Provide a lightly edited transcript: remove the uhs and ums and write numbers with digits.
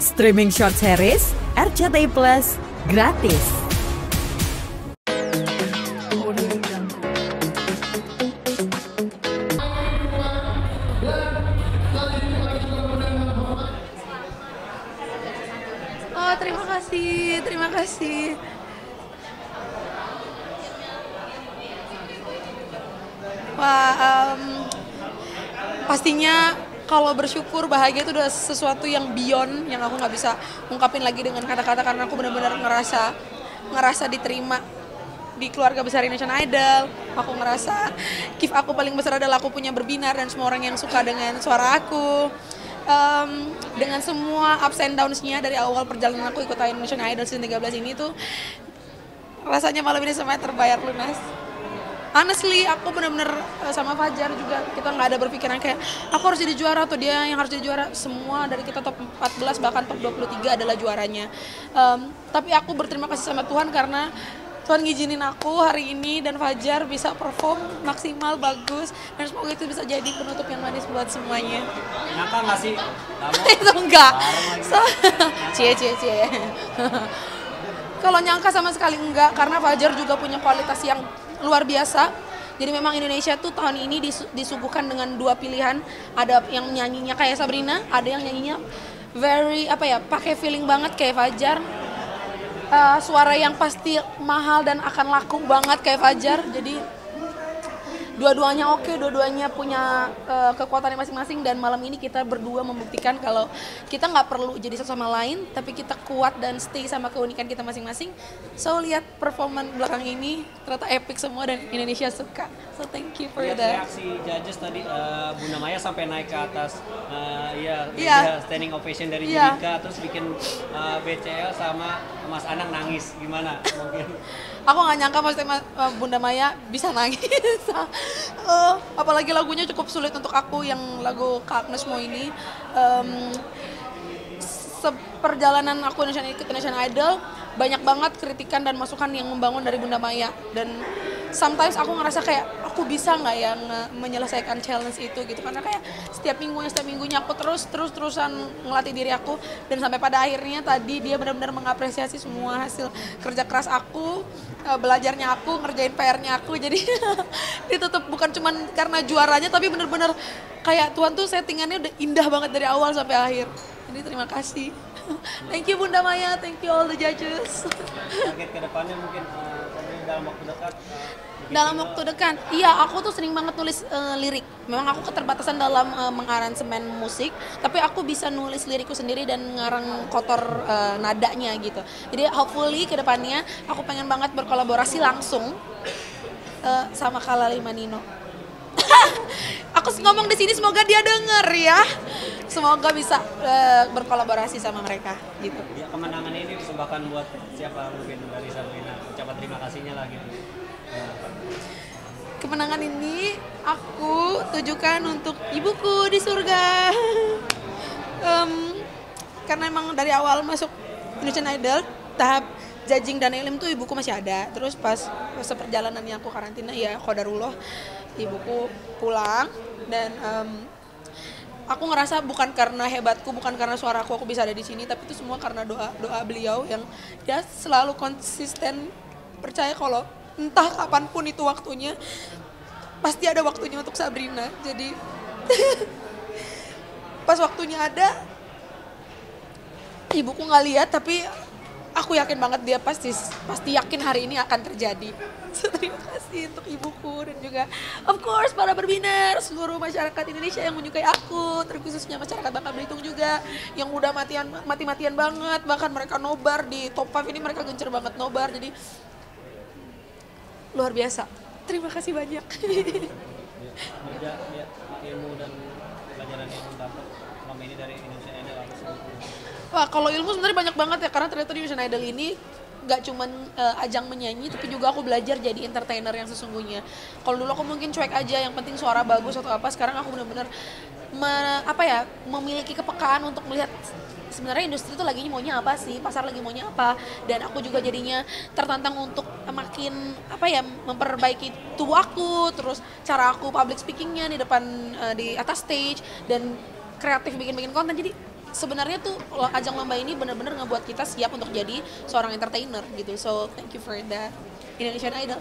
Streaming short series RCTI Plus gratis. Oh, terima kasih. Wah, pastinya kalau bersyukur bahagia itu udah sesuatu yang beyond yang aku nggak bisa ungkapin lagi dengan kata-kata, karena aku benar-benar ngerasa diterima di keluarga besar Indonesian Idol. Aku ngerasa gift aku paling besar adalah aku punya berbinar dan semua orang yang suka dengan suara aku. Dengan semua ups and downs-nya dari awal perjalanan aku ikut Indonesian Idol season 13 ini tuh rasanya malam ini semuanya terbayar lunas. Honestly, aku benar-benar sama Fajar juga, kita nggak ada berpikiran kayak aku harus jadi juara atau dia yang harus jadi juara. Semua dari kita top 14 bahkan top 23 adalah juaranya. Tapi aku berterima kasih sama Tuhan karena Tuhan ngizinin aku hari ini dan Fajar bisa perform maksimal, bagus, dan semoga itu bisa jadi penutup yang manis buat semuanya. Nyangka nggak sih? Itu enggak. Cie. Kalau nyangka sama sekali enggak, karena Fajar juga punya kualitas yang luar biasa. Jadi memang Indonesia tuh tahun ini disuguhkan dengan dua pilihan. Ada yang nyanyinya kayak Sabrina, ada yang nyanyinya very pakai feeling banget kayak Fajar. Suara yang pasti mahal dan akan laku banget kayak Fajar. Jadi dua-duanya oke, dua-duanya punya kekuatannya masing-masing, dan malam ini kita berdua membuktikan kalau kita nggak perlu jadi satu sama lain, tapi kita kuat dan stay sama keunikan kita masing-masing. So lihat performan belakang ini ternyata epic semua dan Indonesia suka. So thank you for that. Reaksi judges tadi, Bunda Maya sampai naik ke atas, standing ovation dari Judika, terus bikin BCL sama Mas Anang nangis, gimana mungkin? Aku nggak nyangka maksudnya Bunda Maya bisa nangis. Apalagi lagunya cukup sulit untuk aku, yang lagu Kak Agnes Mo ini. Seperjalanan aku ikut Indonesian Idol, banyak banget kritikan dan masukan yang membangun dari Bunda Maya, dan sometimes aku ngerasa kayak aku bisa nggak ya menyelesaikan challenge itu gitu, karena kayak setiap minggunya aku terusan ngelatih diri aku, dan sampai pada akhirnya tadi dia benar-benar mengapresiasi semua hasil kerja keras aku, belajarnya aku, ngerjain PR-nya aku. Jadi ditutup bukan cuman karena juaranya, tapi benar-benar kayak Tuhan tuh settingannya udah indah banget dari awal sampai akhir. Jadi terima kasih. Thank you Bunda Maya, thank you all the judges. Target ke depannya mungkin dalam waktu dekat? Dalam waktu dekat, iya, aku tuh sering banget nulis lirik. Memang aku keterbatasan dalam mengaransemen musik, tapi aku bisa nulis lirikku sendiri dan ngarang kotor nadanya gitu. Jadi hopefully ke depannya aku pengen banget berkolaborasi langsung sama Kala Limanino. Aku ngomong di sini semoga dia denger ya. Semoga bisa berkolaborasi sama mereka gitu. Ya, kemenangan ini disembahkan buat siapa mungkin dari Sabrina? Ucapan terima kasihnya lah gitu. Kemenangan ini aku tujukan untuk ibuku di surga. Karena emang dari awal masuk Indonesian Idol, tahap judging dan elim tuh ibuku masih ada. Terus pas seperjalanan yang aku karantina, ya qadarullah ibuku pulang, dan aku ngerasa bukan karena hebatku, bukan karena suaraku aku bisa ada di sini, tapi itu semua karena doa beliau yang dia selalu konsisten percaya kalau entah kapanpun itu waktunya, pasti ada waktunya untuk Sabrina. Jadi pas waktunya ada, ibuku nggak lihat, tapi aku yakin banget dia pasti yakin hari ini akan terjadi. So, terima kasih untuk ibuku dan juga of course para berbinar, seluruh masyarakat Indonesia yang menyukai aku, terkhususnya masyarakat Bangka Belitung juga yang udah mati-matian banget, bahkan mereka nobar di top 5 ini, mereka gencer banget nobar. Jadi luar biasa. Terima kasih banyak. Ilmu dan pelajaran yang dapat selama ini dari Indonesian Idol apa sih? Wah, kalau ilmu sebenarnya banyak banget ya, karena ternyata di Indonesian Idol ini gak cuman ajang menyanyi, tapi juga aku belajar jadi entertainer yang sesungguhnya. Kalau dulu aku mungkin cuek aja, yang penting suara bagus atau apa. Sekarang aku benar-benar memiliki kepekaan untuk melihat sebenarnya industri itu lagi maunya apa sih, pasar lagi maunya apa. Dan aku juga jadinya tertantang untuk makin memperbaiki tubuh aku, terus cara aku public speakingnya di depan di atas stage, dan kreatif bikin konten. Jadi sebenarnya tuh ajang lomba ini benar-benar ngebuat kita siap untuk jadi seorang entertainer gitu. So thank you for that, Indonesian Idol.